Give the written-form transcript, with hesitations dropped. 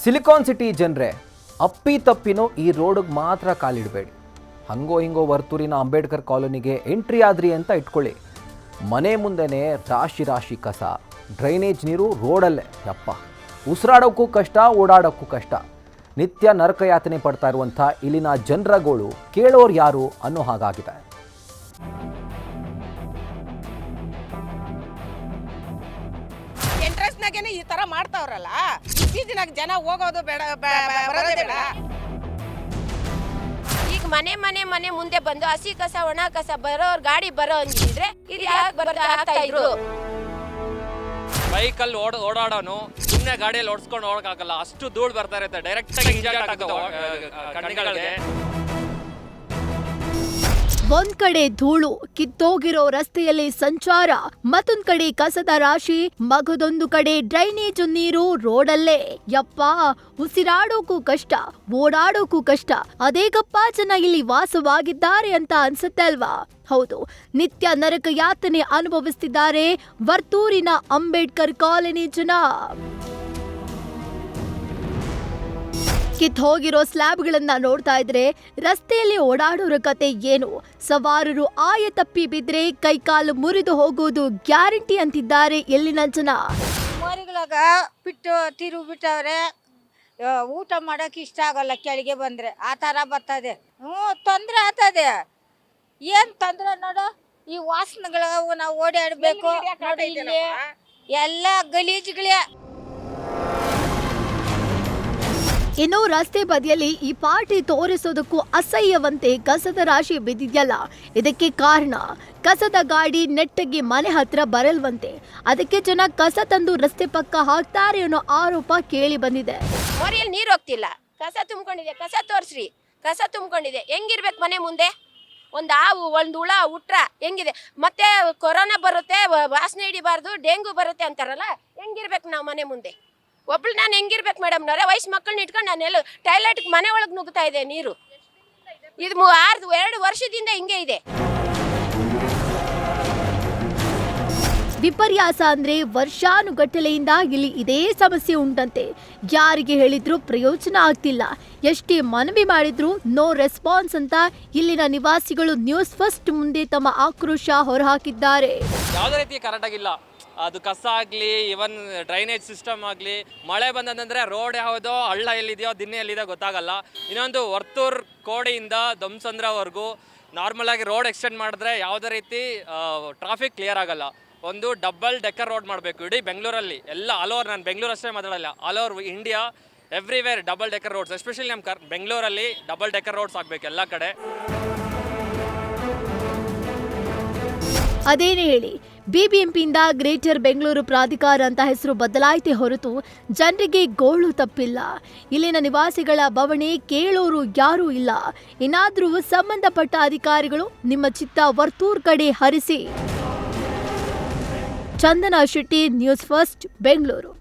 Silicon city ಜನರೇ, ಅಪ್ಪಿ ತಪ್ಪಿನೋ ಈ ರೋಡ್ಗೆ ಮಾತ್ರ ಕಾಲಿಡಬೇಡಿ. ಹಂಗೋ ಹಿಂಗೋ ವರ್ತೂರಿನ ಅಂಬೇಡ್ಕರ್ ಕಾಲೋನಿಗೆ ಎಂಟ್ರಿ ಆದ್ರಿ ಅಂತ ಇಟ್ಕೊಳ್ಳಿ. ಮನೆ ಮುಂದೆನೇ ರಾಶಿ ರಾಶಿ ಕಸ, ಡ್ರೈನೇಜ್ ನೀರು ರೋಡಲ್ಲೇ. ಯಪ್ಪ, ಉಸಿರಾಡೋಕ್ಕೂ ಕಷ್ಟ, ಓಡಾಡೋಕ್ಕೂ ಕಷ್ಟ. ನಿತ್ಯ ನರಕಯಾತನೆ ಪಡ್ತಾ ಇರುವಂಥ ಇಲ್ಲಿನ ಜನರ ಗೋಳು ಕೇಳೋರು ಯಾರು ಅನ್ನೋ ಹಾಗಾಗಿದೆ. ಎಂಟ್ರೆನ್ಸ್ನಾಗೇನೆ ಈ ತರ ಮಾಡ್ತಾವ್ರಲ್ಲ, ಬೀದಿನಾಗ ಜನ ಹೋಗೋದು ಬೇಡ, ಬರೋದೇ ಬೇಡ. ಈಗ ಮನೆ ಮುಂದೆ ಬಂದು ಹಸಿ ಕಸ ಒಣ ಕಸ ಬರೋರ್ ಗಾಡಿ ಬರೋ ಹಂಗಿದ್ರೆ ಇದು ಯಾಕೆ ಬರ್ತಾ ಇದ್ರು? ಬೈಕಲ್ಲಿ ಓಡಾಡೋನು ಸುಮ್ಮನೆ ಗಾಡಿಯಲ್ಲಿ ಓಡಿಸ್ಕೊಂಡು ಹೋಗಕ್ಕಾಗಲ್ಲ, ಅಷ್ಟು ಧೂಳು ಬರ್ತಾ ಇರುತ್ತೆ. ಡೈರೆಕ್ಟ್ ಕಣ್ಣಿಗಳಿಗೆ ಒಂದ್ ಕಡೆ ಧೂಳು, ಕಿತ್ತೋಗಿರೋ ರಸ್ತೆಯಲ್ಲಿ ಸಂಚಾರ, ಮತ್ತೊಂದ್ ಕಡೆ ಕಸದ ರಾಶಿ, ಮಗದೊಂದು ಕಡೆ ಡ್ರೈನೇಜ್ ನೀರು ರೋಡಲ್ಲೇ. ಯಪ್ಪ, ಉಸಿರಾಡೋಕು ಕಷ್ಟ, ಓಡಾಡೋಕು ಕಷ್ಟ. ಅದೇಗಪ್ಪ ಜನ ಇಲ್ಲಿ ವಾಸವಾಗಿದ್ದಾರೆ ಅಂತ ಅನ್ಸುತ್ತೆ ಅಲ್ವಾ? ಹೌದು, ನಿತ್ಯ ನರಕ ಯಾತನೆ ಅನುಭವಿಸ್ತಿದ್ದಾರೆ ವರ್ತೂರಿನ ಅಂಬೇಡ್ಕರ್ ಕಾಲೋನಿ ಜನ. ಕಿತ್ ಹೋಗಿರೋ ಸ್ಲ್ಯಾಬ್ಗಳನ್ನ ನೋಡ್ತಾ ಇದ್ರೆ ರಸ್ತೆಯಲ್ಲಿ ಓಡಾಡೋರ ಕತೆ ಏನು? ಸವಾರರು ಆಯ ತಪ್ಪಿ ಬಿದ್ರೆ ಕೈಕಾಲು ಮುರಿದು ಹೋಗುವುದು ಗ್ಯಾರಂಟಿ ಅಂತಿದ್ದಾರೆ ಇಲ್ಲಿನ ಜನ. ಮರಿಗಳಾಗ ಬಿಟ್ಟು ತಿರುಗಿ ಬಿಟ್ಟವ್ರೆ, ಊಟ ಮಾಡೋಕೆ ಇಷ್ಟ ಆಗಲ್ಲ ಕೆಳಗೆ ಬಂದರೆ, ಆ ಥರ ಬರ್ತದೆ. ತೊಂದರೆ ಆಗ್ತದೆ. ಏನು ತೊಂದರೆ ನೋಡು, ಈ ವಾಸನೆಗಳ ನಾವು ಓಡಾಡಬೇಕು ನೋಡಿ. ಇಲ್ಲಿ ಎಲ್ಲ ಗಲೀಜುಗಳೇ. ಇನ್ನು ರಸ್ತೆ ಬದಿಯಲ್ಲಿ ಈ ಪಾರ್ಟಿ ತೋರಿಸೋದಕ್ಕೂ ಅಸಹ್ಯವಂತೆ ಕಸದ ರಾಶಿ ಬಿದ್ದಿದ್ಯಲ್ಲ, ಇದಕ್ಕೆ ಕಾರಣ ಕಸದ ಗಾಡಿ ನೆಟ್ಟಗೆ ಮನೆ ಹತ್ರ ಬರಲ್ವಂತೆ. ಅದಕ್ಕೆ ಜನ ಕಸ ತಂದು ರಸ್ತೆ ಪಕ್ಕ ಹಾಕ್ತಾರೆ ಅನ್ನೋ ಆರೋಪ ಕೇಳಿ ಬಂದಿದೆ. ಮೋರಿಯಲ್ಲಿ ನೀರು ಹೋಗ್ತಿಲ್ಲ, ಕಸ ತುಂಬಿಕೊಂಡಿದೆ, ಕಸ ತೋರಿಸ್ರಿ. ಕಸ ತುಂಬಿಕೊಂಡಿದೆ, ಹೆಂಗಿರ್ಬೇಕು ಮನೆ ಮುಂದೆ? ಒಂದು ಹಾವು ಒಂದು ಹುಳ ಹುಟ್ರ ಹೆಂಗಿದೆ? ಮತ್ತೆ ಕೊರೋನಾ ಬರುತ್ತೆ, ವಾಸನೆ ಹಿಡಿಬಾರ್ದು, ಡೆಂಗು ಬರುತ್ತೆ ಅಂತಾರಲ್ಲ, ಹೆಂಗಿರ್ಬೇಕು ನಾವು ಮನೆ ಮುಂದೆ? ಒಬ್ಳು ನಾನು ಹೆಂಗಿರ್ಬೇಕು ಮೇಡಮ್ನವ್ರೆ? ವಯಸ್ಸು ಮಕ್ಕಳನ್ನ ಇಟ್ಕೊಂಡು ನಾನೆಲ್ಲ ಟಾಯ್ಲೆಟ್ಗೆ ಮನೆ ಒಳಗೆ ನುಗ್ತಾ ಇದೆ ನೀರು. ಇದು 2 ವರ್ಷದಿಂದ ಹಿಂಗೆ ಇದೆ. ವಿಪರ್ಯಾಸ ಅಂದ್ರೆ ವರ್ಷಾನುಗಟ್ಟಲೆಯಿಂದ ಇಲ್ಲಿ ಇದೇ ಸಮಸ್ಯೆ ಉಂಟಂತೆ. ಯಾರಿಗೆ ಹೇಳಿದ್ರು ಪ್ರಯೋಜನ ಆಗ್ತಿಲ್ಲ, ಎಷ್ಟೇ ಮನವಿ ಮಾಡಿದ್ರು ನೋ ರೆಸ್ಪಾನ್ಸ್ ಅಂತ ಇಲ್ಲಿನ ನಿವಾಸಿಗಳು ನ್ಯೂಸ್ ಫಸ್ಟ್ ಮುಂದೆ ತಮ್ಮ ಆಕ್ರೋಶ ಹೊರಹಾಕಿದ್ದಾರೆ. ಯಾವುದೇ ರೀತಿ ಕರೆಕ್ಟ್ ಆಗಿಲ್ಲ. ಅದು ಕಸ ಆಗಲಿ, ಇವನ್ ಡ್ರೈನೇಜ್ ಸಿಸ್ಟಮ್ ಆಗಲಿ, ಮಳೆ ಬಂದಂದ್ರೆ ರೋಡ್ ಯಾವುದೋ, ಹಳ್ಳ ಎಲ್ಲಿದೆಯೋ, ದಿನ್ನೆ ಎಲ್ಲಿದೆ ಗೊತ್ತಾಗಲ್ಲ. ಇನ್ನೊಂದು ವರ್ತೂರ್ ಕೋಡಿಯಿಂದ ದೊಮ್ಸಂದ್ರವರೆಗೂ ನಾರ್ಮಲ್ ಆಗಿ ರೋಡ್ ಎಕ್ಸ್ಟೆಂಡ್ ಮಾಡಿದ್ರೆ ಯಾವುದೇ ರೀತಿ ಟ್ರಾಫಿಕ್ ಕ್ಲಿಯರ್ ಆಗಲ್ಲ. ಒಂದು ಡಬಲ್ ಡೆಕ್ಕರ್ ರೋಡ್ ಮಾಡಬೇಕು ಇಡೀ ಬೆಂಗಳೂರಲ್ಲಿ. ಎಲ್ಲ ಆಲ್ ಓವರ್, ನಾನು ಬೆಂಗಳೂರು ಅಷ್ಟೇ ಮಾತಾಡಲ್ಲ, all over India everywhere double decker roads. Especially ನಮ್ಮ ಬೆಂಗಳೂರಲ್ಲಿ ಡಬಲ್ ಡೆಕ್ಕರ್ ರೋಡ್ಸ್ ಆಗಬೇಕು ಎಲ್ಲ ಕಡೆ. ಅದೇನೇ ಹೇಳಿ, ಬಿಬಿಎಂಪಿಯಿಂದ ಗ್ರೇಟರ್ ಬೆಂಗಳೂರು ಪ್ರಾಧಿಕಾರ ಅಂತ ಹೆಸರು ಬದಲಾಯಿತೇ ಹೊರತು ಜನರಿಗೆ ಗೋಳು ತಪ್ಪಿಲ್ಲ. ಇಲ್ಲಿನ ನಿವಾಸಿಗಳ ಬವಣೆ ಕೇಳೋರು ಯಾರೂ ಇಲ್ಲ. ಏನಾದ್ರೂ ಸಂಬಂಧಪಟ್ಟ ಅಧಿಕಾರಿಗಳು ನಿಮ್ಮ ಚಿತ್ತ ವರ್ತೂರ್ ಕಡೆ ಹರಿಸಿ. Chandana Shetty, news first, Bengaluru.